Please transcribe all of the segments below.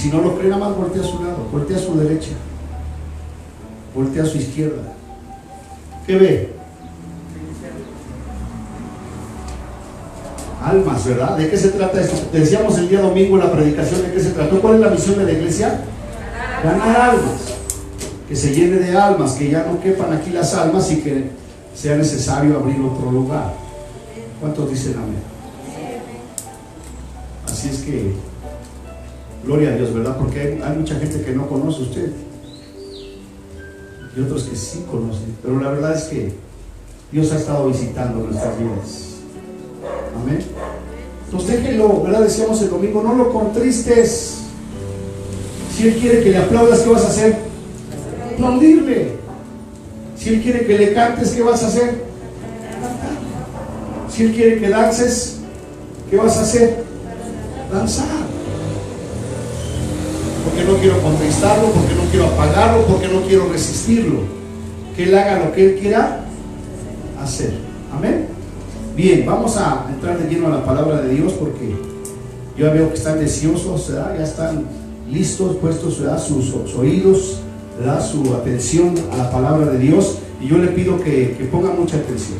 si no lo cree, nada más voltea a su lado, voltea a su derecha, voltea a su izquierda. ¿Qué ve? Almas, ¿verdad? ¿De qué se trata esto? Decíamos el día domingo en la predicación, ¿de qué se trató? ¿Cuál es la misión de la iglesia? Ganar almas, que se llene de almas, que ya no quepan aquí las almas y que sea necesario abrir otro lugar. ¿Cuántos dicen amén? Así es que gloria a Dios, ¿verdad? Porque hay mucha gente que no conoce a usted y otros que sí conocen, pero la verdad es que Dios ha estado visitando nuestras vidas. Amén. Entonces déjenlo, ¿verdad? Decíamos el domingo, no lo contristes. Si Él quiere que le aplaudas, ¿qué vas a hacer? Aplaudirle. Si Él quiere que le cantes, ¿qué vas a hacer? Si Él quiere que dances, ¿qué vas a hacer? Danzar. Porque no quiero contristarlo, porque no quiero apagarlo, porque no quiero resistirlo. Que Él haga lo que Él quiera hacer. Amén. Bien, vamos a entrar de lleno a la palabra de Dios, porque yo veo que están deseosos, ¿verdad? Ya están listos, puestos, ¿verdad? Sus oídos, ¿verdad? Su atención a la palabra de Dios, y yo le pido que pongan mucha atención.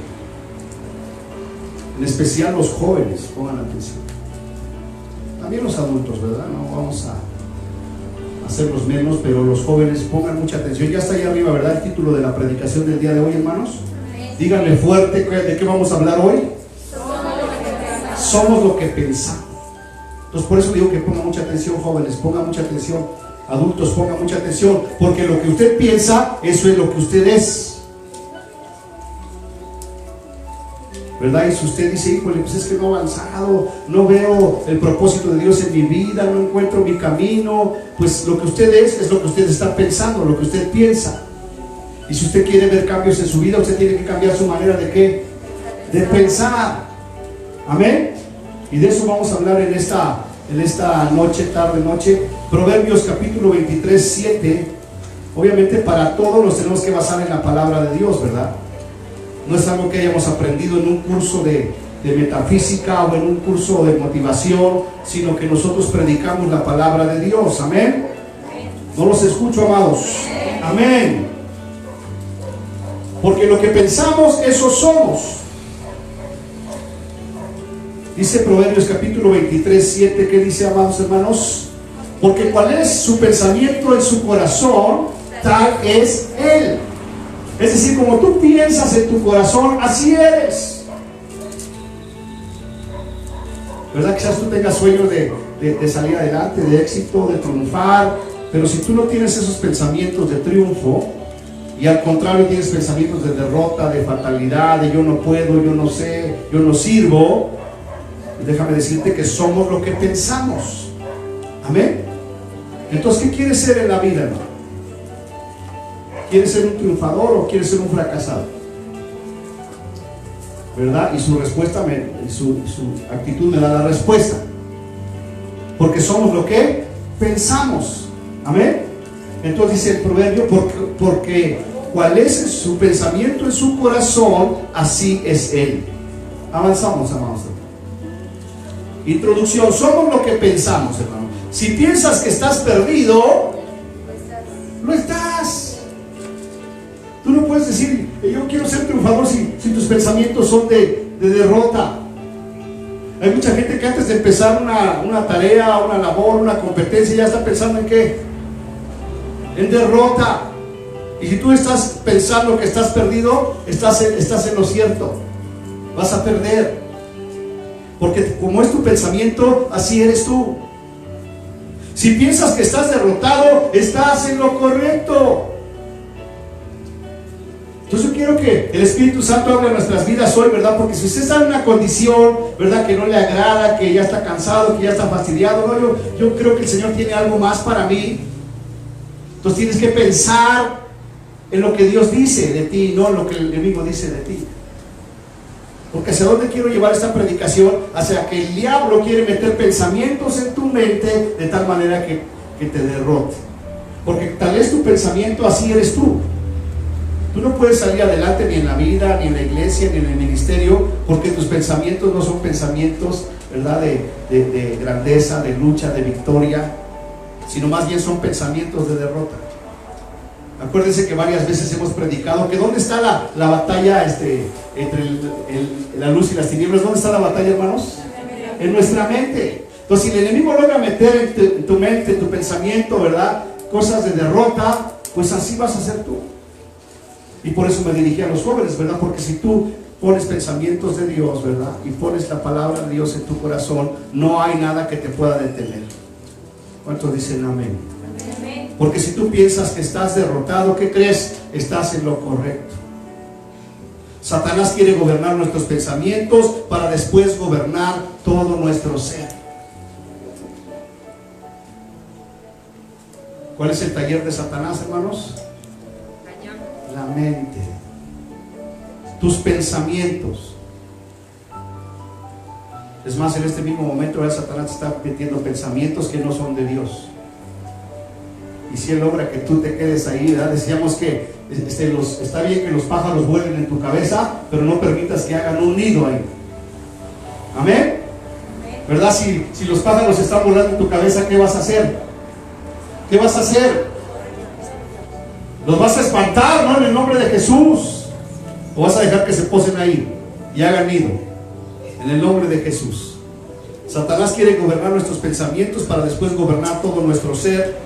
En especial los jóvenes, pongan atención. También los adultos, ¿verdad? No vamos a hacerlos menos, pero los jóvenes pongan mucha atención. Ya está ahí arriba, ¿verdad? El título de la predicación del día de hoy, hermanos. Díganle fuerte, ¿de qué vamos a hablar hoy? Somos lo que pensamos. Entonces por eso digo que pongan mucha atención, jóvenes, pongan mucha atención, adultos, pongan mucha atención, porque lo que usted piensa, eso es lo que usted es, ¿verdad? Y si usted dice, híjole, pues es que no he avanzado, no veo el propósito de Dios en mi vida, no encuentro mi camino, pues lo que usted es lo que usted está pensando, lo que usted piensa. Y si usted quiere ver cambios en su vida, usted tiene que cambiar su manera de ¿qué? De pensar. Amén. Y de eso vamos a hablar en esta noche, tarde noche. Proverbios capítulo 23, 7. Obviamente para todos nos tenemos que basar en la palabra de Dios, ¿verdad? No es algo que hayamos aprendido en un curso de metafísica o en un curso de motivación, sino que nosotros predicamos la palabra de Dios. Amén. No los escucho, amados. Amén. Porque lo que pensamos, eso somos. Dice Proverbios capítulo 23, 7, ¿qué dice, amados hermanos? Porque cuál es su pensamiento en su corazón, tal es él. Es decir, como tú piensas en tu corazón, así eres. ¿Verdad? Quizás tú tengas sueños de salir adelante, de éxito, de triunfar, pero si tú no tienes esos pensamientos de triunfo, y al contrario tienes pensamientos de derrota, de fatalidad, de yo no puedo, yo no sé, yo no sirvo, déjame decirte que somos lo que pensamos. Amén. Entonces, ¿qué quieres ser en la vida, hermano? ¿Quieres ser un triunfador o quieres ser un fracasado? ¿Verdad? Y su respuesta, su actitud me da la respuesta. Porque somos lo que pensamos. Amén. Entonces dice el proverbio, porque cuál es su pensamiento en su corazón, así es él. Avanzamos, amados. Introducción, somos lo que pensamos, hermano. Si piensas que estás perdido, lo estás. Tú no puedes decir, yo quiero ser triunfador si tus pensamientos son de derrota. Hay mucha gente que antes de empezar una tarea, una labor, una competencia, ya está pensando en ¿qué? En derrota. Y si tú estás pensando que estás perdido, estás en lo cierto. Vas a perder. Porque como es tu pensamiento, así eres tú. Si piensas que estás derrotado, estás en lo correcto. Entonces yo quiero que el Espíritu Santo hable en nuestras vidas hoy, ¿verdad? Porque si usted está en una condición, ¿verdad?, que no le agrada, que ya está cansado, que ya está fastidiado, ¿no? Yo creo que el Señor tiene algo más para mí. Entonces tienes que pensar en lo que Dios dice de ti, no en lo que el enemigo dice de ti. Porque hacia dónde quiero llevar esta predicación, hacia que el diablo quiere meter pensamientos en tu mente de tal manera que te derrote. Porque tal es tu pensamiento, así eres tú. Tú no puedes salir adelante ni en la vida, ni en la iglesia, ni en el ministerio, porque tus pensamientos no son pensamientos, ¿verdad?, de grandeza, de lucha, de victoria. sino más bien son pensamientos de derrota. Acuérdense que varias veces hemos predicado que ¿dónde está la batalla entre la luz y las tinieblas? ¿Dónde está la batalla, hermanos? En nuestra mente. Entonces, si el enemigo logra meter en tu mente, en tu pensamiento, ¿verdad?, cosas de derrota, pues así vas a ser tú. Y por eso me dirigí a los jóvenes, ¿verdad? Porque si tú pones pensamientos de Dios, ¿verdad?, y pones la palabra de Dios en tu corazón, no hay nada que te pueda detener. ¿Cuántos dicen amén? Amén. Porque si tú piensas que estás derrotado, ¿qué crees? Estás en lo correcto. Satanás quiere gobernar nuestros pensamientos para después gobernar todo nuestro ser. ¿Cuál es el taller de Satanás, hermanos? La mente. Tus pensamientos. Es más, en este mismo momento el Satanás está metiendo pensamientos que no son de Dios. Y si él logra que tú te quedes ahí, ¿verdad? Decíamos que está bien que los pájaros vuelen en tu cabeza, pero no permitas que hagan un nido ahí. ¿Amén? ¿Verdad? Si los pájaros están volando en tu cabeza, ¿qué vas a hacer? ¿Qué vas a hacer? Los vas a espantar, ¿no? En el nombre de Jesús. ¿O vas a dejar que se posen ahí y hagan nido? En el nombre de Jesús. Satanás quiere gobernar nuestros pensamientos para después gobernar todo nuestro ser.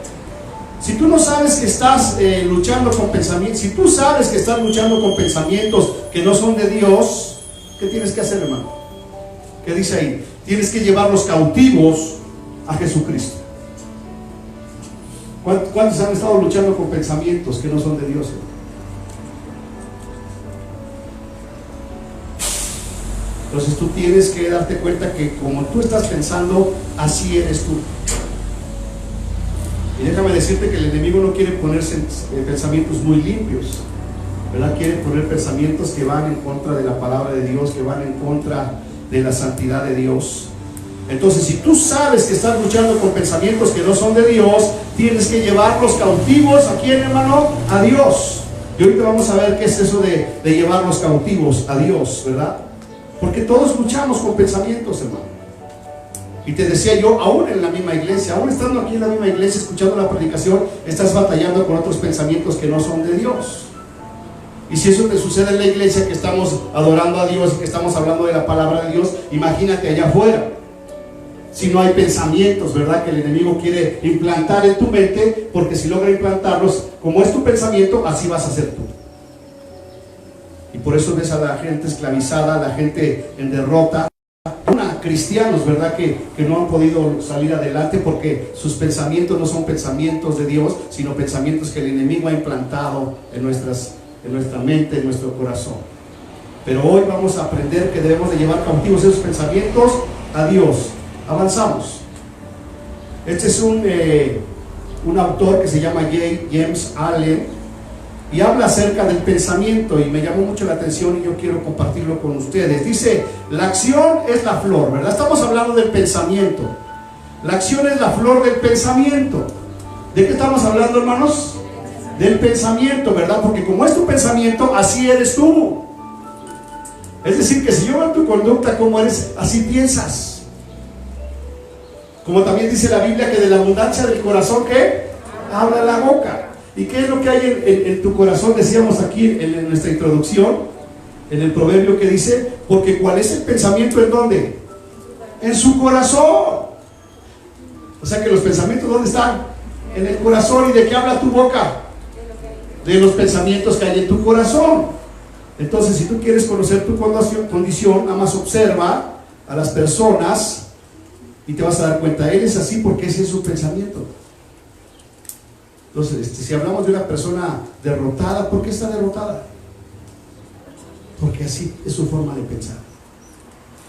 Si tú no sabes que estás luchando con pensamientos, si tú sabes que estás luchando con pensamientos que no son de Dios, ¿qué tienes que hacer, hermano? ¿Qué dice ahí? Tienes que llevarlos cautivos a Jesucristo. ¿Cuántos han estado luchando con pensamientos que no son de Dios? Entonces tú tienes que darte cuenta que como tú estás pensando, así eres tú. Y déjame decirte que el enemigo no quiere ponerse pensamientos muy limpios, ¿verdad? Quiere poner pensamientos que van en contra de la palabra de Dios, que van en contra de la santidad de Dios. Entonces, si tú sabes que estás luchando con pensamientos que no son de Dios, tienes que llevarlos cautivos. ¿A quién, hermano? A Dios. Y ahorita vamos a ver qué es eso de llevarlos cautivos a Dios, ¿verdad? Porque todos luchamos con pensamientos, hermano. Y te decía yo, aún en la misma iglesia, aún estando aquí en la misma iglesia, escuchando la predicación, estás batallando con otros pensamientos que no son de Dios. Y si eso te sucede en la iglesia, que estamos adorando a Dios y que estamos hablando de la palabra de Dios, imagínate allá afuera. Si no hay pensamientos, ¿verdad?, que el enemigo quiere implantar en tu mente, porque si logra implantarlos, como es tu pensamiento, así vas a ser tú. Y por eso ves a la gente esclavizada, a la gente en derrota, cristianos, ¿verdad?, que no han podido salir adelante porque sus pensamientos no son pensamientos de Dios, sino pensamientos que el enemigo ha implantado en nuestra mente, en nuestro corazón. Pero hoy vamos a aprender que debemos de llevar cautivos esos pensamientos a Dios. Avanzamos. Este es un autor que se llama James Allen, y habla acerca del pensamiento, y me llamó mucho la atención y yo quiero compartirlo con ustedes. Dice, la acción es la flor, ¿verdad? Estamos hablando del pensamiento. La acción es la flor del pensamiento. ¿De qué estamos hablando, hermanos? Del pensamiento, ¿verdad? Porque como es tu pensamiento, así eres tú. Es decir, que si yo veo tu conducta como eres, así piensas. Como también dice la Biblia, que de la abundancia del corazón, ¿qué? Habla la boca. ¿Y qué es lo que hay en tu corazón? Decíamos aquí en nuestra introducción, en el proverbio que dice, porque ¿cuál es el pensamiento en dónde? En su corazón. O sea que los pensamientos, ¿dónde están? En el corazón. ¿Y de qué habla tu boca? De los pensamientos que hay en tu corazón. Entonces, si tú quieres conocer tu condición, nada más observa a las personas y te vas a dar cuenta, él es así porque ese es su pensamiento. Entonces, si hablamos de una persona derrotada, ¿por qué está derrotada? Porque así es su forma de pensar.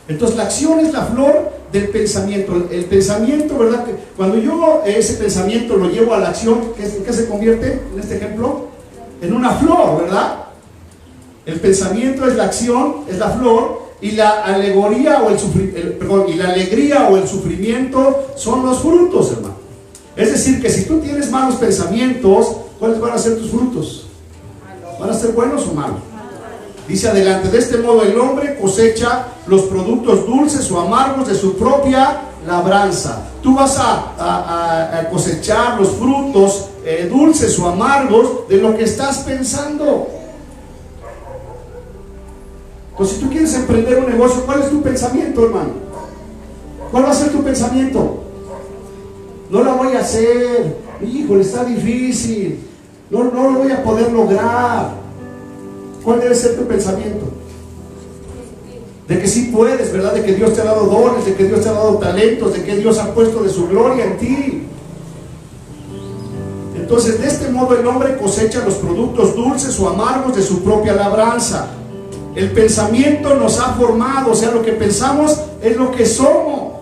Entonces, la acción es la flor del pensamiento. El pensamiento, ¿verdad? Que cuando yo ese pensamiento lo llevo a la acción, ¿qué se convierte en este ejemplo? En una flor, ¿verdad? El pensamiento es la acción, es la flor, y la alegoría o y la alegría o el sufrimiento son los frutos, hermano. Es decir, que si tú tienes malos pensamientos, ¿cuáles van a ser tus frutos? ¿Van a ser buenos o malos? Dice adelante, de este modo el hombre cosecha los productos dulces o amargos de su propia labranza. Tú vas a cosechar los frutos dulces o amargos de lo que estás pensando. Entonces, si tú quieres emprender un negocio, ¿cuál es tu pensamiento, hermano? ¿Cuál va a ser tu pensamiento? No la voy a hacer, híjole, está difícil, no lo voy a poder lograr. ¿Cuál debe ser tu pensamiento? De que sí puedes, ¿verdad? De que Dios te ha dado dones, de que Dios te ha dado talentos, de que Dios ha puesto de su gloria en ti. Entonces, de este modo el hombre cosecha los productos dulces o amargos de su propia labranza. El pensamiento nos ha formado, o sea, lo que pensamos es lo que somos.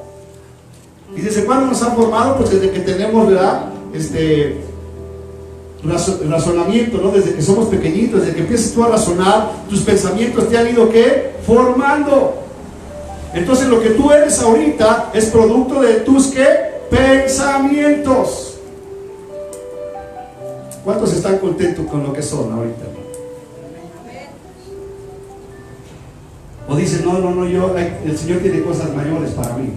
¿Y desde cuándo nos ha formado? Pues desde que tenemos, ¿verdad? Razonamiento, ¿no? Desde que somos pequeñitos, desde que empiezas tú a razonar, tus pensamientos te han ido, ¿qué? Formando. Entonces lo que tú eres ahorita es producto de tus, ¿qué? Pensamientos. ¿Cuántos están contentos con lo que son ahorita? O dicen, no, el Señor tiene cosas mayores para mí.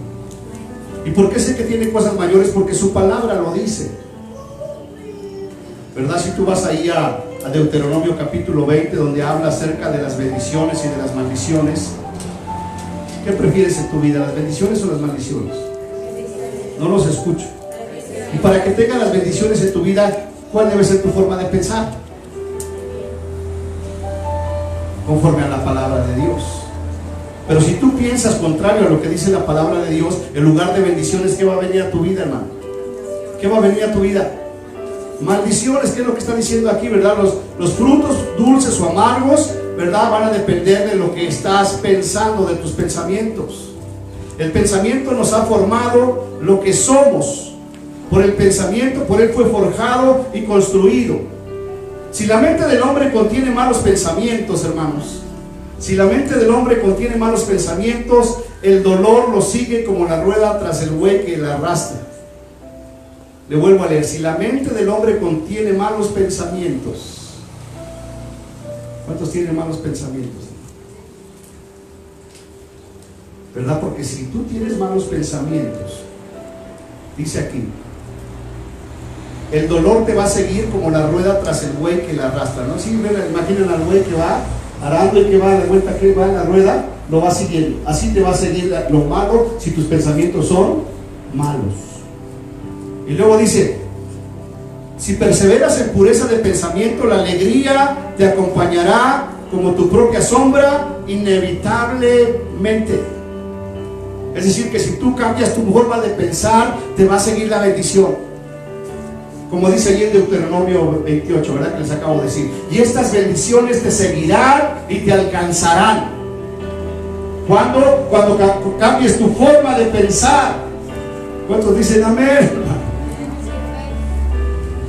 ¿Y por qué sé que tiene cosas mayores? Porque su palabra lo dice, ¿verdad? Si tú vas ahí a Deuteronomio capítulo 20, donde habla acerca de las bendiciones y de las maldiciones, ¿qué prefieres en tu vida, las bendiciones o las maldiciones? No los escucho. Y para que tengas las bendiciones en tu vida, ¿cuál debe ser tu forma de pensar? Conforme a la palabra de Dios. Pero si tú piensas contrario a lo que dice la palabra de Dios, en lugar de bendiciones, ¿qué va a venir a tu vida, hermano? ¿Qué va a venir a tu vida? Maldiciones, ¿qué es lo que está diciendo aquí, verdad? Los frutos dulces o amargos, ¿verdad? Van a depender de lo que estás pensando, de tus pensamientos. El pensamiento nos ha formado lo que somos. Por el pensamiento, por él fue forjado y construido. Si la mente del hombre contiene malos pensamientos, hermanos, si la mente del hombre contiene malos pensamientos, el dolor lo sigue como la rueda tras el buey que la arrastra. Le vuelvo a leer: si la mente del hombre contiene malos pensamientos. ¿Cuántos tienen malos pensamientos? ¿Verdad? Porque si tú tienes malos pensamientos, dice aquí, el dolor te va a seguir como la rueda tras el buey que la arrastra, ¿no? Si imaginan al buey que va arando y que va de vuelta, que va en la rueda, lo va siguiendo. Así te va a seguir lo malo si tus pensamientos son malos. Y luego dice: si perseveras en pureza de pensamiento, la alegría te acompañará como tu propia sombra inevitablemente. Es decir, que si tú cambias tu forma de pensar, te va a seguir la bendición. Como dice allí en Deuteronomio 28, ¿verdad? Que les acabo de decir: y estas bendiciones te seguirán y te alcanzarán. Cuando cambies tu forma de pensar. ¿Cuántos dicen amén?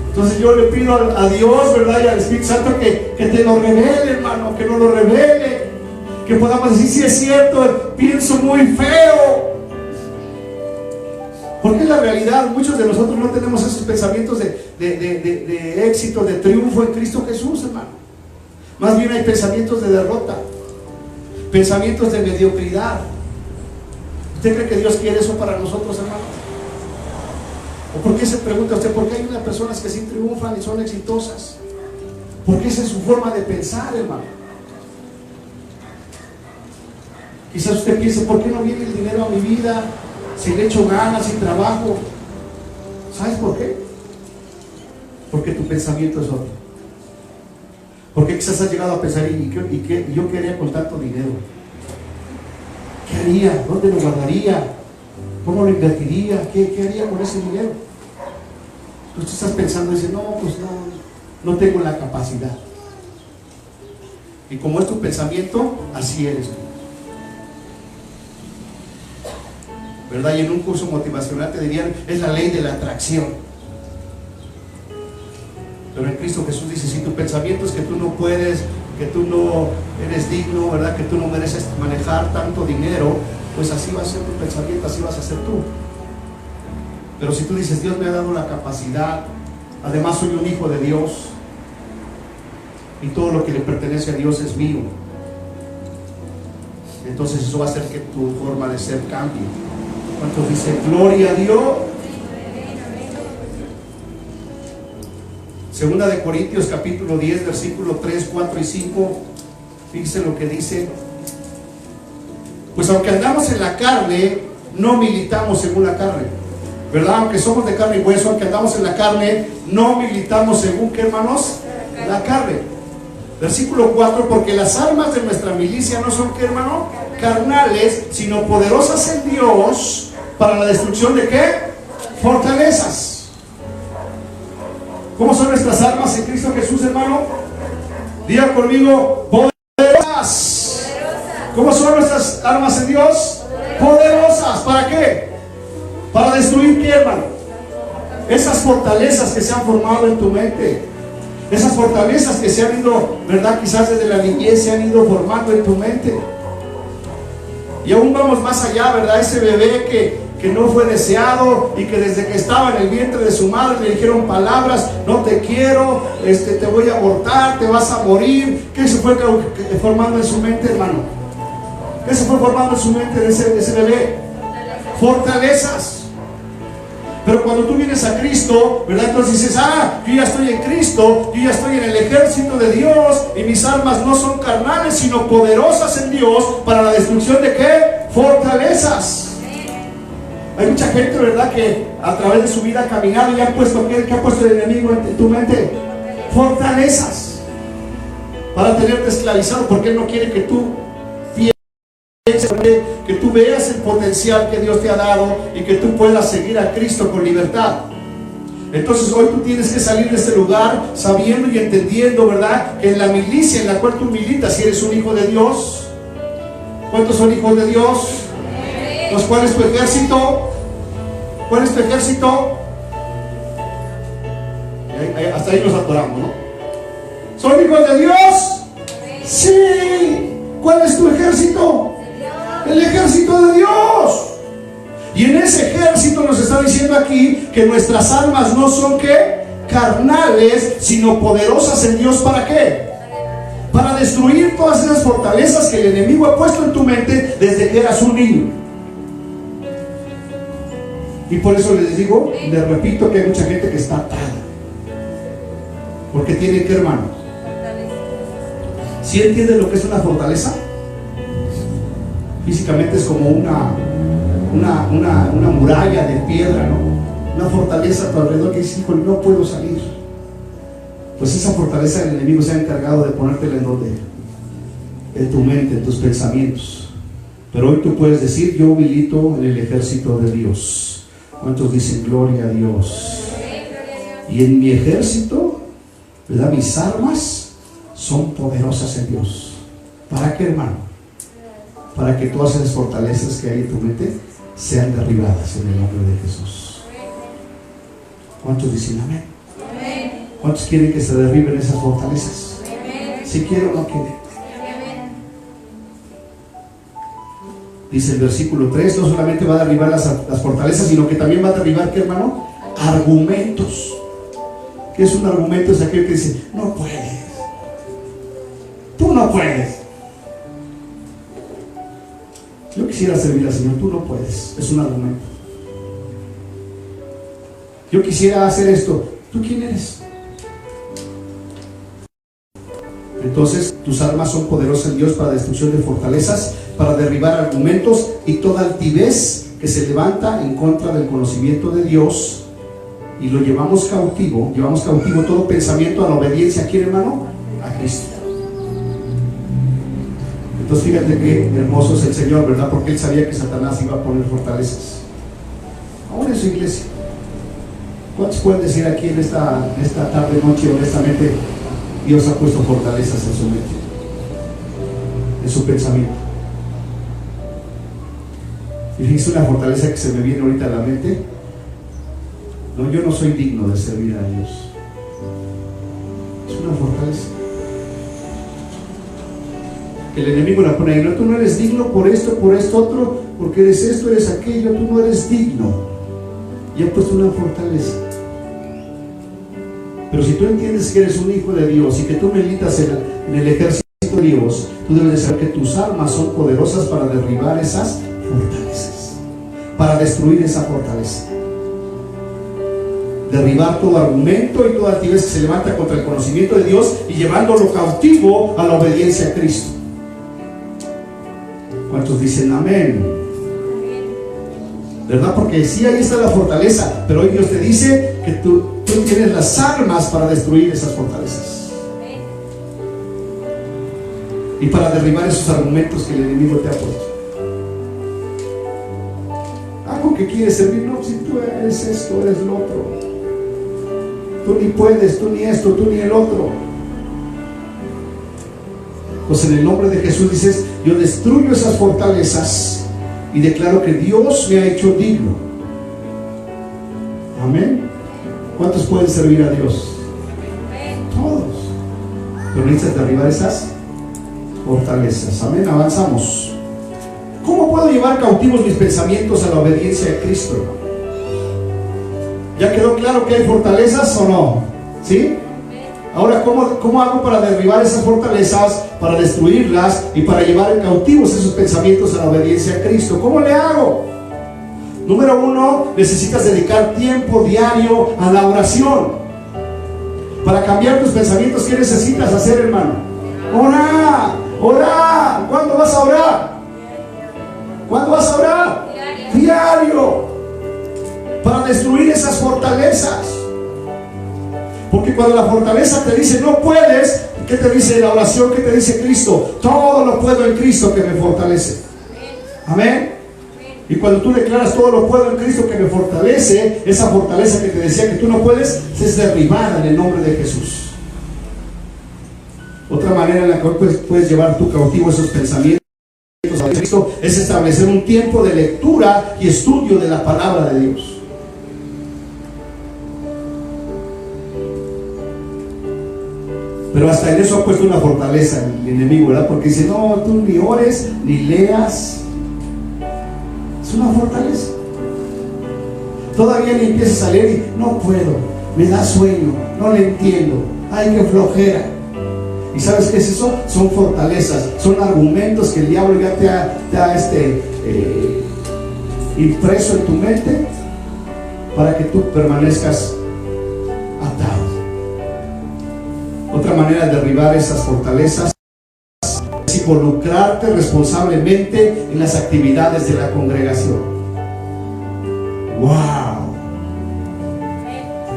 Entonces yo le pido a Dios, ¿verdad? Y al Espíritu Santo que te lo revele, hermano, que nos lo revele, que podamos decir: sí, es cierto, pienso muy feo. Porque es la realidad. Muchos de nosotros no tenemos esos pensamientos de éxito, de triunfo en Cristo Jesús, hermano. Más bien hay pensamientos de derrota, pensamientos de mediocridad. ¿Usted cree que Dios quiere eso para nosotros, hermano? ¿O por qué se pregunta usted por qué hay unas personas que sí triunfan y son exitosas? Porque esa es su forma de pensar, hermano. Quizás usted piense: ¿por qué no viene el dinero a mi vida? Si le echo ganas y trabajo. ¿Sabes por qué? Porque tu pensamiento es otro. Porque quizás has llegado a pensar: ¿y yo qué haría con tanto dinero? ¿Qué haría? ¿Dónde lo guardaría? ¿Cómo lo invertiría? ¿Qué haría con ese dinero? Tú estás pensando y dices: no, pues no tengo la capacidad. Y como es tu pensamiento, así eres tú, ¿verdad? Y en un curso motivacional te dirían: es la ley de la atracción. Pero en Cristo Jesús dice: si tu pensamiento es que tú no puedes, que tú no eres digno, ¿verdad? Que tú no mereces manejar tanto dinero, pues así va a ser tu pensamiento, así vas a ser tú. Pero si tú dices: Dios me ha dado la capacidad, además soy un hijo de Dios, y todo lo que le pertenece a Dios es mío, entonces eso va a hacer que tu forma de ser cambie. ¿Cuántos dicen gloria a Dios? Segunda de Corintios capítulo 10 versículo 3, 4 y 5. Fíjense lo que dice. Pues aunque andamos en la carne, no militamos según la carne, ¿verdad? Aunque somos de carne y hueso, aunque andamos en la carne, no militamos según, ¿qué, hermanos? La carne. Versículo 4, porque las armas de nuestra milicia no son, ¿qué, hermano? Carnales, sino poderosas en Dios para la destrucción de, ¿qué? Fortalezas. ¿Cómo son nuestras armas en Cristo Jesús, hermano? Diga conmigo, poderosas. ¿Cómo son nuestras armas en Dios? Poderosas. ¿Para qué? Para destruir, ¿qué, hermano? Esas fortalezas que se han formado en tu mente. Esas fortalezas que se han ido, ¿verdad? Quizás desde la niñez se han ido formando en tu mente. Y aún vamos más allá, ¿verdad? Ese bebé que no fue deseado y que desde que estaba en el vientre de su madre le dijeron palabras: no te quiero, te voy a abortar, te vas a morir. ¿Qué se fue formando en su mente, hermano? ¿Qué se fue formando en su mente de ese bebé? Fortalezas. Pero cuando tú vienes a Cristo, ¿verdad? Entonces dices: ah, yo ya estoy en Cristo, yo ya estoy en el ejército de Dios, y mis armas no son carnales, sino poderosas en Dios para la destrucción de, ¿qué? Fortalezas. Hay mucha gente, ¿verdad?, que a través de su vida ha caminado y ha puesto, ¿qué ha puesto el enemigo en tu mente? Fortalezas. Para tenerte esclavizado, porque Él no quiere que tú que tú veas el potencial que Dios te ha dado y que tú puedas seguir a Cristo con libertad. Entonces hoy tú tienes que salir de este lugar sabiendo y entendiendo, ¿verdad?, que en la milicia en la cual tú militas, si eres un hijo de Dios. ¿Cuántos son hijos de Dios? Pues, ¿cuál es tu ejército? ¿Cuál es tu ejército? Hasta ahí nos atoramos, ¿no? ¿Son hijos de Dios? Sí. ¿Cuál es tu ejército? El ejército de Dios. Y en ese ejército nos está diciendo aquí que nuestras armas no son, ¿qué? Carnales, sino poderosas en Dios. ¿Para qué? Para destruir todas esas fortalezas que el enemigo ha puesto en tu mente desde que eras un niño. Y por eso les digo, les repito, que hay mucha gente que está atada. Porque tiene que, hermano, ¿sí entienden lo que es una fortaleza? Físicamente es como una muralla de piedra, ¿no? Una fortaleza a tu alrededor que dice: híjole, no puedo salir. Pues esa fortaleza del enemigo se ha encargado de ponértela en donde, en tu mente, en tus pensamientos. Pero hoy tú puedes decir: yo milito en el ejército de Dios. ¿Cuántos dicen gloria a Dios? Y en mi ejército, ¿verdad?, mis armas son poderosas en Dios. ¿Para qué, hermano? Para que todas esas fortalezas que hay en tu mente sean derribadas en el nombre de Jesús. ¿Cuántos dicen amén? ¿Cuántos quieren que se derriben esas fortalezas? Si quieren o no quieren. Dice el versículo 3, no solamente va a derribar las fortalezas, sino que también va a derribar, ¿qué, hermano? Argumentos. ¿Qué es un argumento? Es aquel que dice: no puedes, tú no puedes. Yo quisiera servir al Señor, tú no puedes. Es un argumento. Yo quisiera hacer esto, ¿tú quién eres? Entonces, tus armas son poderosas en Dios para destrucción de fortalezas, para derribar argumentos y toda altivez que se levanta en contra del conocimiento de Dios, y lo llevamos cautivo todo pensamiento a la obediencia. ¿A quién, hermano? A Cristo. Entonces fíjate qué hermoso es el Señor, ¿verdad? Porque Él sabía que Satanás iba a poner fortalezas aún en su iglesia. ¿Cuántos pueden decir aquí en esta tarde, noche, honestamente, Dios ha puesto fortalezas en su mente, en su pensamiento? Y fíjense una fortaleza que se me viene ahorita a la mente: no, yo no soy digno de servir a Dios. Es una fortaleza que el enemigo la pone ahí: no, tú no eres digno por esto otro, porque eres esto, eres aquello, tú no eres digno. Y ha puesto una fortaleza. Pero si tú entiendes que eres un hijo de Dios y que tú militas en el ejército de Dios, tú debes de saber que tus armas son poderosas para derribar esas fortalezas. para destruir esa fortaleza. Derribar todo argumento y toda altivez que se levanta contra el conocimiento de Dios y llevándolo cautivo a la obediencia a Cristo. ¿Cuántos dicen amén? ¿Verdad? Porque sí, ahí está la fortaleza, pero hoy Dios te dice que tú tienes las armas para destruir esas fortalezas y para derribar esos argumentos que el enemigo te ha puesto. Algo que quieres servir, no, si tú eres esto, eres lo otro, tú ni puedes, tú ni esto, tú ni el otro. Pues en el nombre de Jesús dices: yo destruyo esas fortalezas y declaro que Dios me ha hecho digno. Amén. ¿Cuántos pueden servir a Dios? Todos. Pero necesitas derribar esas fortalezas. Amén. Avanzamos. ¿Cómo puedo llevar cautivos mis pensamientos a la obediencia de Cristo? ¿Ya quedó claro que hay fortalezas o no? ¿Sí? Ahora, ¿cómo hago para derribar esas fortalezas, para destruirlas y para llevar cautivos esos pensamientos a la obediencia a Cristo? ¿Cómo le hago? Número uno, necesitas dedicar tiempo diario a la oración. Para cambiar tus pensamientos, ¿qué necesitas hacer, hermano? Orar, orar. ¿Cuándo vas a orar? ¿Cuándo vas a orar? Diario. Para destruir esas fortalezas. Porque cuando la fortaleza te dice no puedes, ¿qué te dice la oración? ¿Qué te dice Cristo? Todo lo puedo en Cristo que me fortalece. Amén. Y cuando tú declaras todo lo puedo en Cristo que me fortalece, esa fortaleza que te decía que tú no puedes, es derribada en el nombre de Jesús. Otra manera en la que puedes llevar tu cautivo esos pensamientos a Cristo es establecer un tiempo de lectura y estudio de la palabra de Dios. Pero hasta en eso ha puesto una fortaleza el enemigo, ¿verdad? Porque dice, no, tú ni ores, ni leas. Es una fortaleza. Todavía ni empiezas a leer y no puedo, me da sueño, no le entiendo, ay, qué flojera. ¿Y sabes qué es eso? Son fortalezas, son argumentos que el diablo ya te ha impreso en tu mente para que tú permanezcas atado. Otra manera de derribar esas fortalezas es involucrarte responsablemente en las actividades de la congregación. ¡Wow!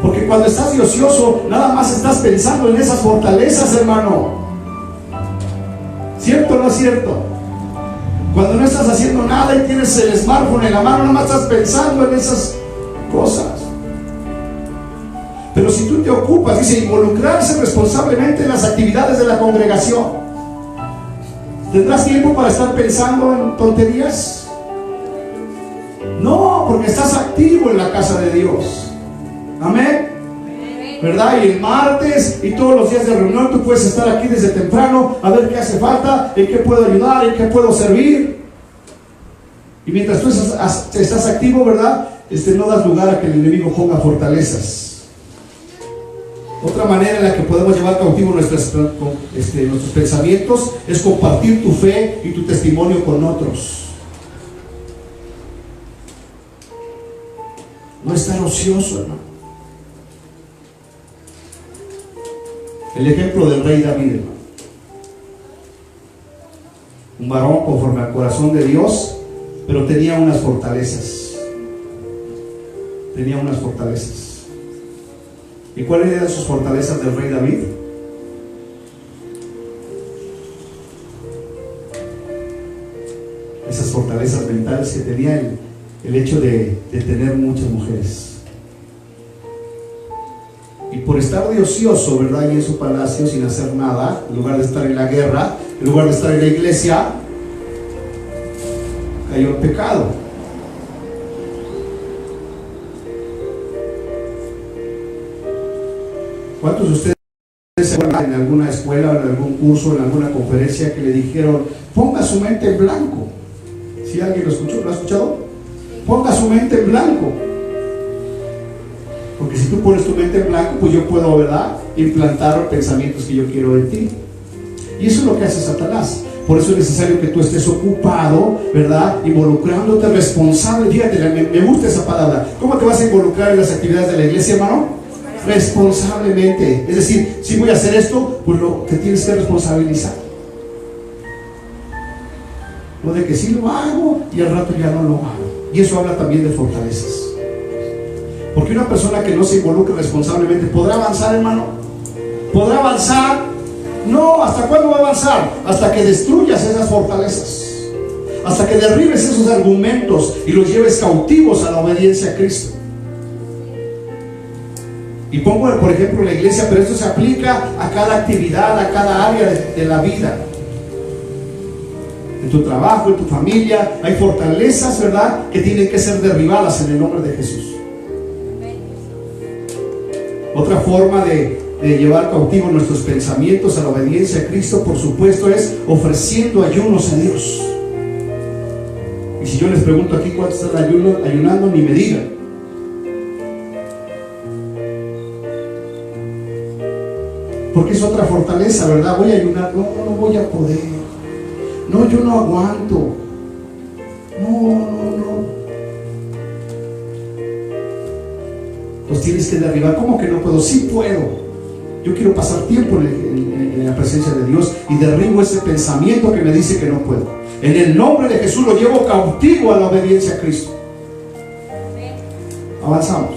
Porque cuando estás de ocioso, nada más estás pensando en esas fortalezas, hermano. ¿Cierto o no es cierto? Cuando no estás haciendo nada y tienes el smartphone en la mano, nada más estás pensando en esas cosas. Pero si tú te ocupas, dice, involucrarse responsablemente en las actividades de la congregación. ¿Tendrás tiempo para estar pensando en tonterías? No, porque estás activo en la casa de Dios. Amén. ¿Verdad? Y el martes y todos los días de reunión tú puedes estar aquí desde temprano a ver qué hace falta, en qué puedo ayudar, en qué puedo servir. Y mientras tú estás activo, ¿verdad? No das lugar a que el enemigo ponga fortalezas. Otra manera en la que podemos llevar cautivo nuestros pensamientos es compartir tu fe y tu testimonio con otros. No estar ocioso, hermano. El ejemplo del rey David, hermano. Un varón conforme al corazón de Dios, pero tenía unas fortalezas. Tenía unas fortalezas. ¿Y cuáles eran sus fortalezas del rey David? Esas fortalezas mentales que tenía el hecho de tener muchas mujeres. Y por estar de ocioso, ¿verdad? Y en su palacio sin hacer nada, en lugar de estar en la guerra, en lugar de estar en la iglesia, cayó en pecado. ¿Cuántos de ustedes se acuerdan en alguna escuela, en algún curso, en alguna conferencia que le dijeron, ponga su mente en blanco? ¿Sí alguien lo escuchó? ¿Lo ha escuchado? Ponga su mente en blanco. Porque si tú pones tu mente en blanco, pues yo puedo, ¿verdad?, implantar pensamientos que yo quiero de ti. Y eso es lo que hace Satanás. Por eso es necesario que tú estés ocupado, ¿verdad? Involucrándote, responsable. Fíjate, me gusta esa palabra. ¿Cómo te vas a involucrar en las actividades de la iglesia, hermano? Responsablemente. Es decir, si voy a hacer esto, pues te tienes que responsabilizar. No de que sí lo hago y al rato ya no lo hago. Y eso habla también de fortalezas. Porque una persona que no se involucre responsablemente, ¿podrá avanzar, hermano? ¿Podrá avanzar? No. ¿Hasta cuándo va a avanzar? Hasta que destruyas esas fortalezas, hasta que derribes esos argumentos y los lleves cautivos a la obediencia a Cristo. Y pongo por ejemplo la iglesia, pero esto se aplica a cada actividad, a cada área de la vida. En tu trabajo, en tu familia, hay fortalezas, ¿verdad?, que tienen que ser derribadas en el nombre de Jesús. Otra forma de llevar cautivos nuestros pensamientos a la obediencia a Cristo, por supuesto, es ofreciendo ayunos a Dios. Y si yo les pregunto aquí cuántos están ayunando, ni me digan. Porque es otra fortaleza, ¿verdad? Voy a ayunar, no voy a poder. No, yo no aguanto. No. Los tienes que derribar. ¿Cómo que no puedo? Sí puedo. Yo quiero pasar tiempo en la presencia de Dios y derribo ese pensamiento que me dice que no puedo. En el nombre de Jesús lo llevo cautivo a la obediencia a Cristo. Avanzamos.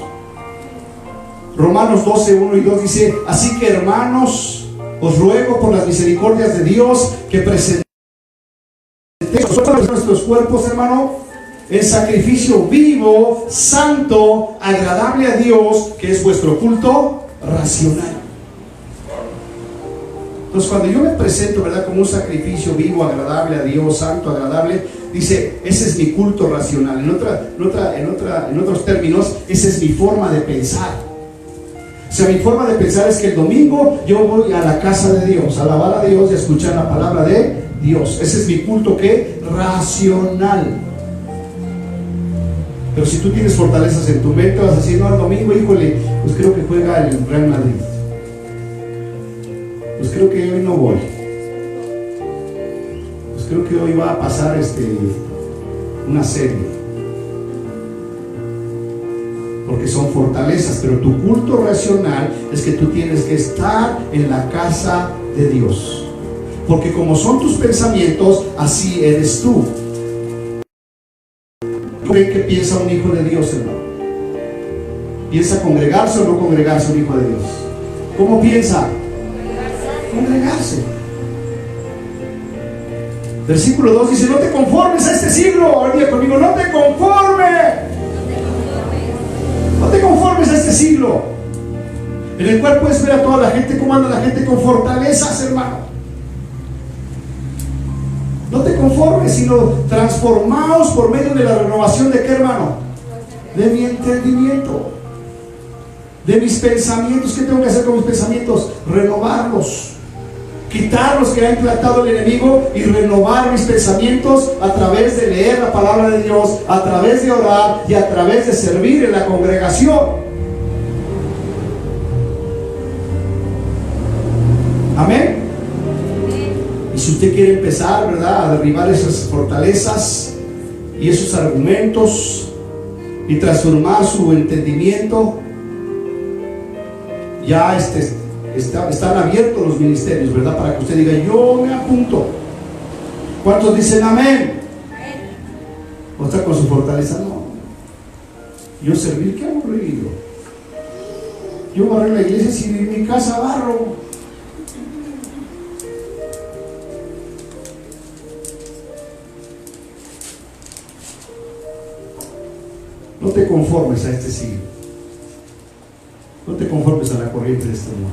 Romanos 12, 1 y 2 dice: así que, hermanos, os ruego por las misericordias de Dios que presentéis nuestros cuerpos, hermano, en sacrificio vivo, santo, agradable a Dios, que es vuestro culto racional. Entonces, cuando yo me presento, ¿verdad?, como un sacrificio vivo, agradable a Dios, santo, agradable, dice, ese es mi culto racional. En otros términos, esa es mi forma de pensar. O sea, mi forma de pensar es que el domingo yo voy a la casa de Dios, a alabar a Dios y a escuchar la palabra de Dios. Ese es mi culto, ¿qué? Racional. Pero si tú tienes fortalezas en tu mente, vas a decir, no, el domingo, híjole, pues creo que juega el Real Madrid. Pues creo que hoy no voy. Pues creo que hoy va a pasar una serie. Porque son fortalezas, pero tu culto racional es que tú tienes que estar en la casa de Dios. Porque como son tus pensamientos, así eres tú. ¿Qué piensa un hijo de Dios, hermano? ¿Piensa congregarse o no congregarse un hijo de Dios? ¿Cómo piensa? Congregarse. Versículo 2 dice: no te conformes a este siglo. Ahora diga conmigo: no te conformes. No te conformes a este siglo, en el cual puedes ver a toda la gente, cómo anda la gente con fortalezas, hermano. No te conformes, sino transformaos por medio de la renovación de ¿qué, hermano? De mi entendimiento, de mis pensamientos. ¿Qué tengo que hacer con mis pensamientos? Renovarlos, quitar los que ha implantado el enemigo y renovar mis pensamientos a través de leer la palabra de Dios, a través de orar y a través de servir en la congregación. Amén. Y si usted quiere empezar, ¿verdad?, a derribar esas fortalezas y esos argumentos y transformar su entendimiento, ya están abiertos los ministerios, ¿verdad?, para que usted diga: yo me apunto. ¿Cuántos dicen amén? ¿O está con su fortaleza? No. Yo servir, qué aburrido. Yo barré la iglesia si en mi casa barro. No te conformes a este siglo. No te conformes a la corriente de este mundo.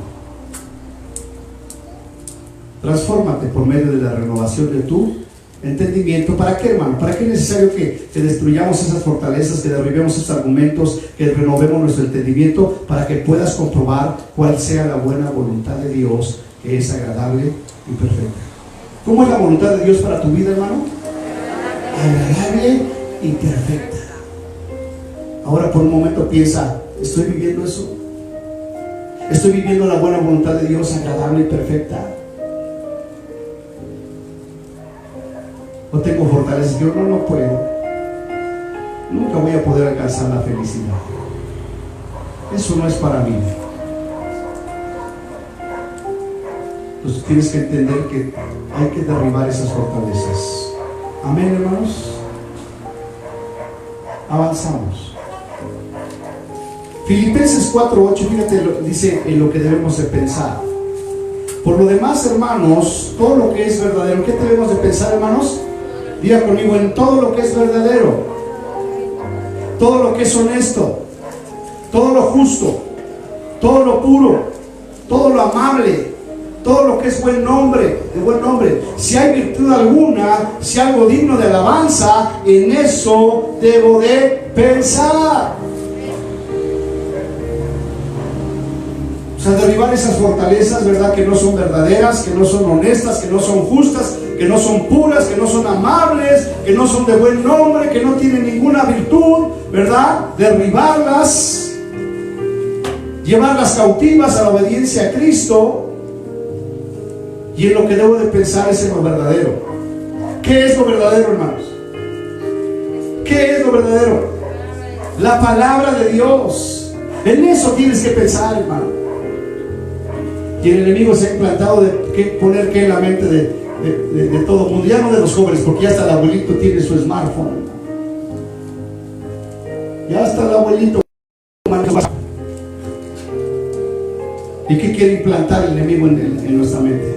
Transfórmate por medio de la renovación de tu entendimiento. ¿Para qué, hermano? ¿Para qué es necesario que destruyamos esas fortalezas, que derribemos esos argumentos, que renovemos nuestro entendimiento, para que puedas comprobar cuál sea la buena voluntad de Dios, que es agradable y perfecta? ¿Cómo es la voluntad de Dios para tu vida, hermano? Agradable y perfecta. Ahora por un momento piensa: ¿estoy viviendo eso? ¿Estoy viviendo la buena voluntad de Dios, agradable y perfecta? o tengo fortalezas que yo no puedo, nunca voy a poder alcanzar la felicidad. Eso no es para mí. Entonces tienes que entender que hay que derribar esas fortalezas. Amén, hermanos. Avanzamos. Filipenses 4:8, fíjate, dice en lo que debemos de pensar. Por lo demás, hermanos, todo lo que es verdadero, ¿qué debemos de pensar, hermanos? Diga conmigo, en todo lo que es verdadero, todo lo que es honesto, todo lo justo, todo lo puro, todo lo amable, todo lo que es buen nombre, de buen nombre, si hay virtud alguna, si algo digno de alabanza, en eso debo de pensar. O sea, derribar esas fortalezas, ¿verdad? Que no son verdaderas, que no son honestas, que no son justas, que no son puras, que no son amables, que no son de buen nombre, que no tienen ninguna virtud, ¿verdad? Derribarlas, llevarlas cautivas a la obediencia a Cristo. Y en lo que debo de pensar es en lo verdadero. ¿Qué es lo verdadero, hermanos? ¿Qué es lo verdadero? La palabra de Dios. En eso tienes que pensar, hermano. Y el enemigo se ha implantado de poner que en la mente de todo el mundo, ya no de los jóvenes, porque ya hasta el abuelito tiene su smartphone. Ya hasta el abuelito. ¿Y qué quiere implantar el enemigo en nuestra mente?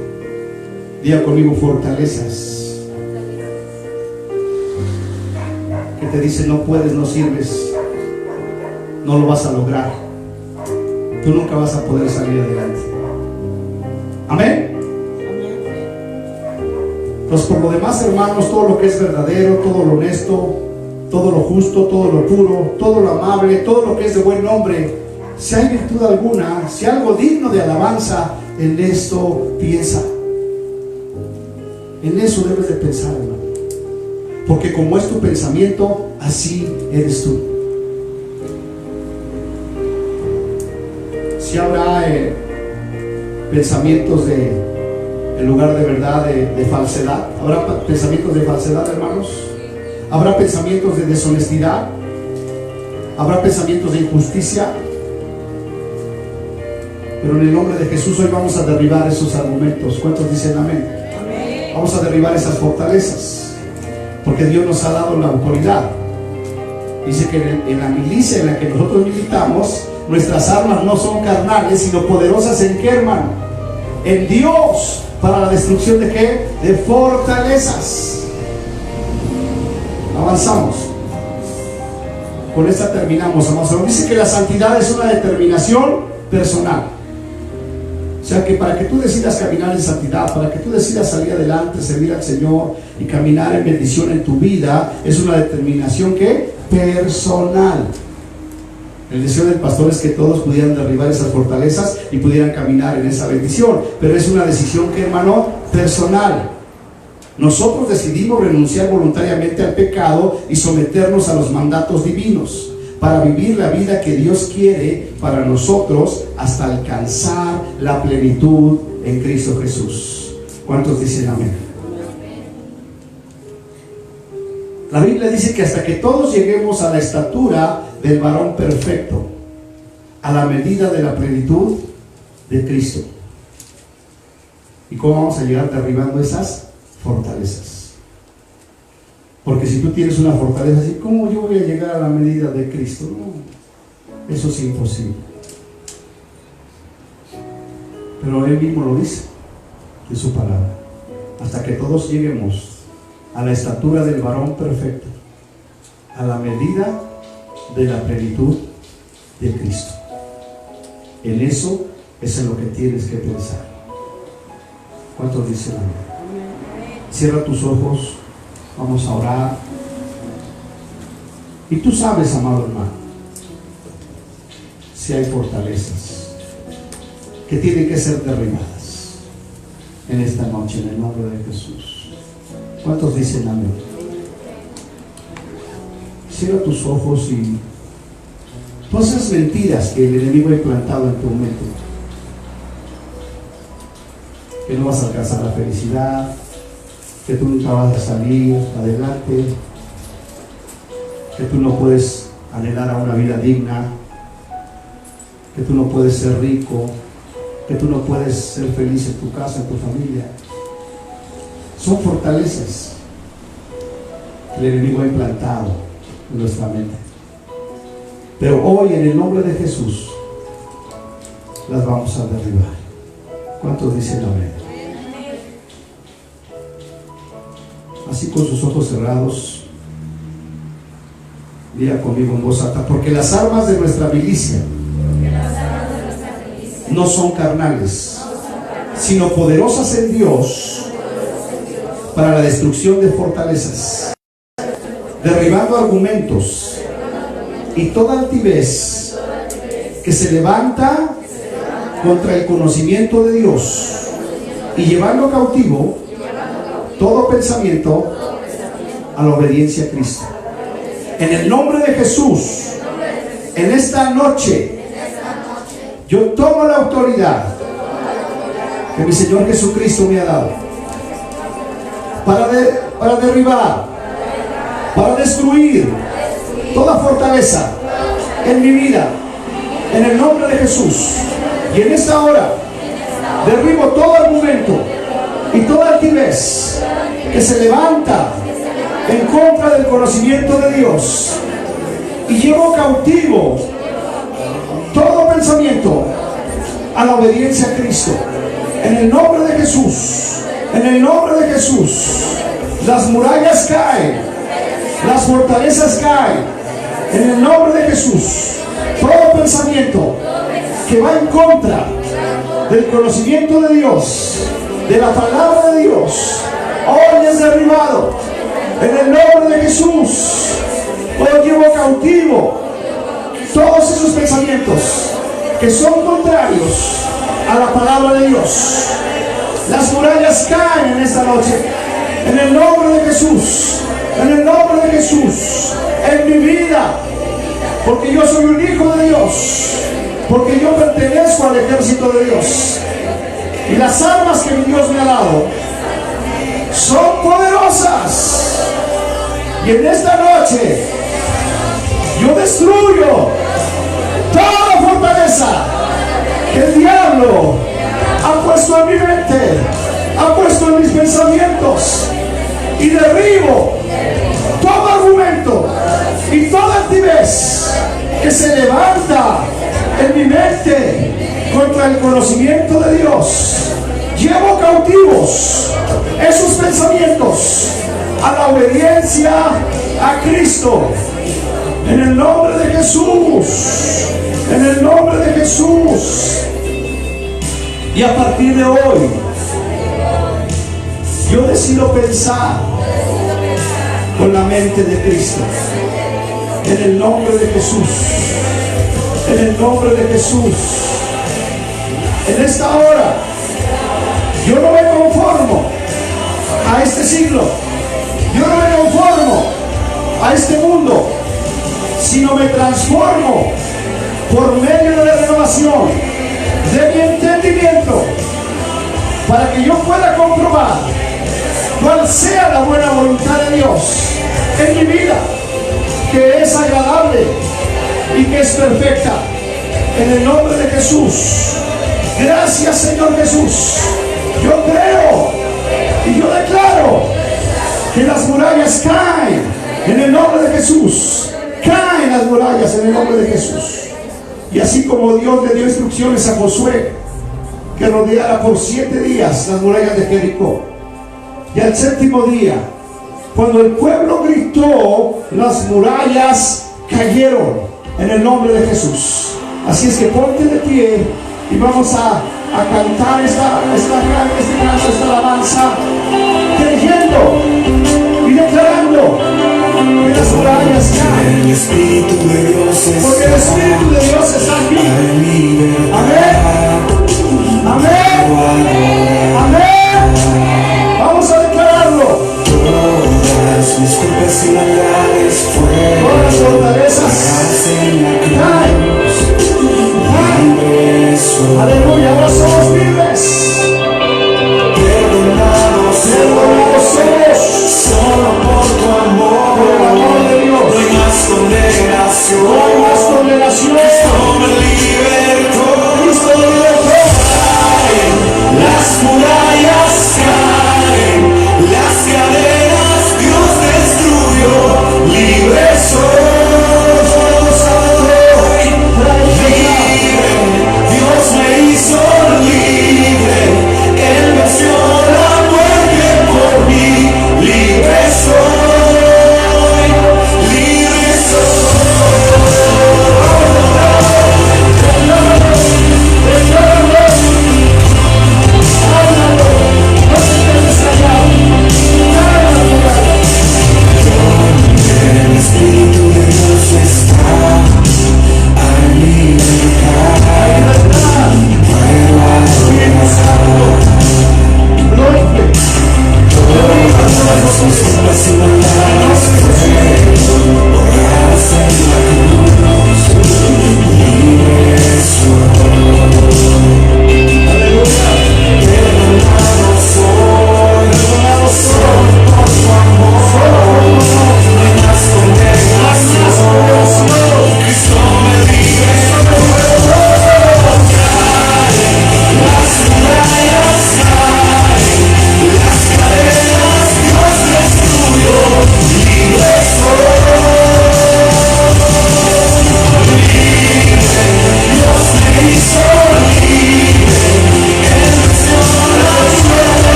Diga conmigo, fortalezas. Que te dice no puedes, no sirves, no lo vas a lograr, tú nunca vas a poder salir adelante. Amén. Entonces, por lo demás, hermanos, todo lo que es verdadero, todo lo honesto, todo lo justo, todo lo puro, todo lo amable, todo lo que es de buen nombre, si hay virtud alguna, si algo digno de alabanza, en esto piensa. En eso debes de pensar, hermano. Porque como es tu pensamiento, así eres tú. Si habrá pensamientos en lugar de verdad, de falsedad. Habrá pensamientos de falsedad, hermanos. Habrá pensamientos de deshonestidad. Habrá pensamientos de injusticia. Pero en el nombre de Jesús hoy vamos a derribar esos argumentos. ¿Cuántos dicen amén? Amén. Vamos a derribar esas fortalezas, porque Dios nos ha dado la autoridad. Dice que en la milicia en la que nosotros militamos, nuestras armas no son carnales, sino poderosas en qué, hermano? En Dios, para la destrucción de qué? De fortalezas. Avanzamos. Con esta terminamos, amados. Dice que la santidad es una determinación personal. O sea que para que tú decidas caminar en santidad, para que tú decidas salir adelante, servir al Señor y caminar en bendición en tu vida, es una determinación que personal. El deseo del pastor es que todos pudieran derribar esas fortalezas y pudieran caminar en esa bendición, pero es una decisión que, hermano, personal. Nosotros decidimos renunciar voluntariamente al pecado y someternos a los mandatos divinos para vivir la vida que Dios quiere para nosotros hasta alcanzar la plenitud en Cristo Jesús. ¿Cuántos dicen amén? La Biblia dice que hasta que todos lleguemos a la estatura del varón perfecto, a la medida de la plenitud de Cristo. ¿Y cómo vamos a llegar derribando esas fortalezas? Porque si tú tienes una fortaleza así, ¿cómo yo voy a llegar a la medida de Cristo? No, eso es imposible. Pero Él mismo lo dice en su palabra. Hasta que todos lleguemos a la estatura del varón perfecto, a la medida de la plenitud de Cristo. En eso es en lo que tienes que pensar. ¿Cuántos dicen amén? Cierra tus ojos. Vamos a orar. Y tú sabes, amado hermano, si hay fortalezas que tienen que ser derribadas en esta noche, en el nombre de Jesús. ¿Cuántos dicen amén? Cierra tus ojos y todas esas mentiras que el enemigo ha implantado en tu mente, que no vas a alcanzar la felicidad, que tú nunca vas a salir adelante, que tú no puedes anhelar a una vida digna, que tú no puedes ser rico, que tú no puedes ser feliz en tu casa, en tu familia. Son fortalezas que el enemigo ha implantado en nuestra mente. Pero hoy, en el nombre de Jesús, las vamos a derribar. ¿Cuántos dicen amén? Así con sus ojos cerrados, diga conmigo en voz alta: porque las armas de nuestra milicia no son carnales, sino poderosas en Dios para la destrucción de fortalezas, derribando argumentos y toda altivez que se levanta contra el conocimiento de Dios, y llevando cautivo todo pensamiento a la obediencia a Cristo. En el nombre de Jesús, en esta noche, yo tomo la autoridad que mi Señor Jesucristo me ha dado para derribar, para destruir toda fortaleza en mi vida, en el nombre de Jesús. Y en esta hora derribo todo argumento y toda altivez que se levanta en contra del conocimiento de Dios, y llevo cautivo todo pensamiento a la obediencia a Cristo. En el nombre de Jesús, en el nombre de Jesús, las murallas caen, las fortalezas caen. En el nombre de Jesús, todo pensamiento que va en contra del conocimiento de Dios, de la palabra de Dios, hoy es derribado. En el nombre de Jesús, hoy llevo cautivo todos esos pensamientos que son contrarios a la palabra de Dios. Las murallas caen en esta noche, en el nombre de Jesús, en el nombre de Jesús, en mi vida, porque yo soy un hijo de Dios, porque yo pertenezco al ejército de Dios, y las armas que mi Dios me ha dado son poderosas. Y en esta noche yo destruyo toda fortaleza que el diablo ha puesto en mi mente, ha puesto en mis pensamientos, y derribo todo argumento y toda altivez que se levanta en mi mente contra el conocimiento de Dios. Llevo cautivos esos pensamientos a la obediencia a Cristo. En el nombre de Jesús, en el nombre de Jesús. Y a partir de hoy, yo decido pensar con la mente de Cristo. En el nombre de Jesús, en el nombre de Jesús. En esta hora, yo no me conformo a este siglo, yo no me conformo a este mundo, sino me transformo por medio de la renovación de mi entendimiento, para que yo pueda comprobar cuál sea la buena voluntad de Dios en mi vida, que es agradable y que es perfecta. En el nombre de Jesús. Gracias, Señor Jesús. Yo creo y yo declaro que las murallas caen en el nombre de Jesús. Caen las murallas en el nombre de Jesús. Y así como Dios le dio instrucciones a Josué que rodeara por 7 días las murallas de Jericó, y al 7º día, cuando el pueblo gritó, las murallas cayeron en el nombre de Jesús. Así es que ponte de pie y vamos a cantar esta alabanza, creyendo y declarando que las murallas caen. El Espíritu de Dios está, porque el Espíritu de Dios está aquí. Amén. Amén. Amén. Vamos a declararlo. Todas mis culpas y maldades fueron, todas las fortalezas caen. Aleluya, ahora somos libres. perdonados Perdonados somos.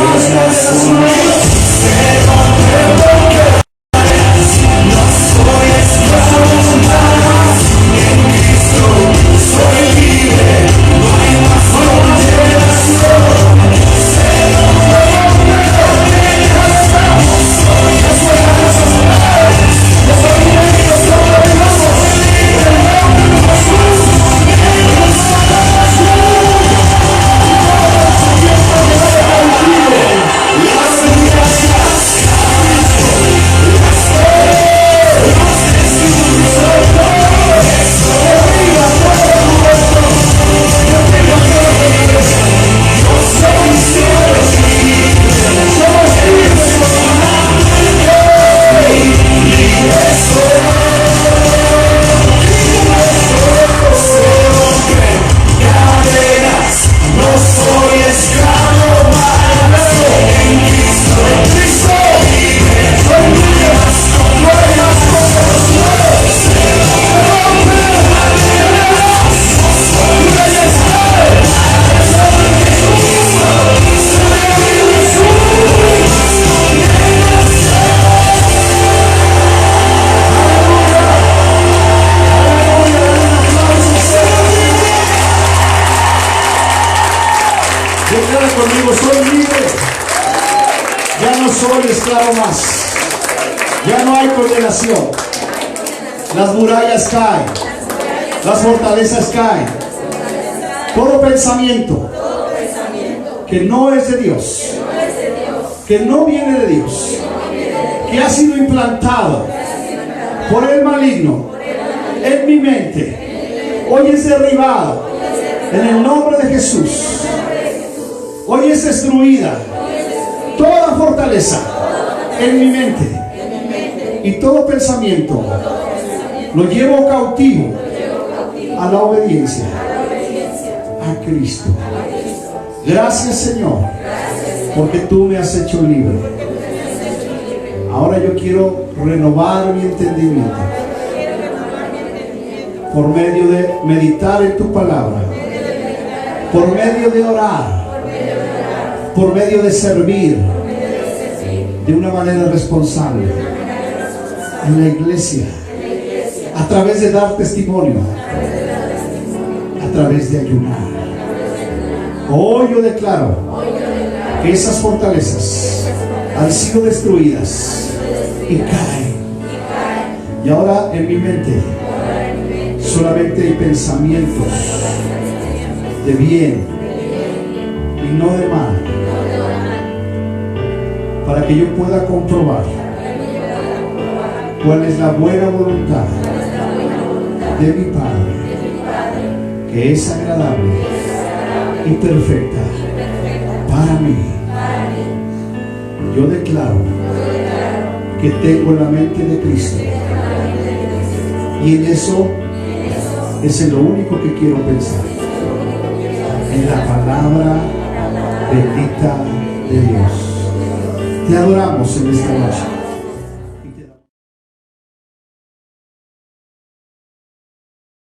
las naciones. Declara conmigo, soy libre. Ya no soy esclavo más. Ya no hay condenación. Las murallas caen. Las fortalezas caen. Todo pensamiento que no es de Dios, que no viene de Dios, que ha sido implantado por el maligno en mi mente, hoy es derribado en el nombre de Jesús. Hoy es destruida toda fortaleza en mi mente, y todo pensamiento lo llevo cautivo a la obediencia a Cristo. Gracias, Señor, porque tú me has hecho libre. Ahora yo quiero renovar mi entendimiento por medio de meditar en tu palabra, por medio de orar, por medio de servir de una manera responsable en la iglesia, a través de dar testimonio, a través de ayunar. Hoy yo declaro que esas fortalezas han sido destruidas y caen. Y ahora en mi mente solamente hay pensamientos de bien y no de mal, para que yo pueda comprobar cuál es la buena voluntad de mi Padre, que es agradable y perfecta para mí. Yo declaro que tengo la mente de Cristo, y en eso es en lo único que quiero pensar, en la palabra bendita de Dios. Te adoramos en esta noche.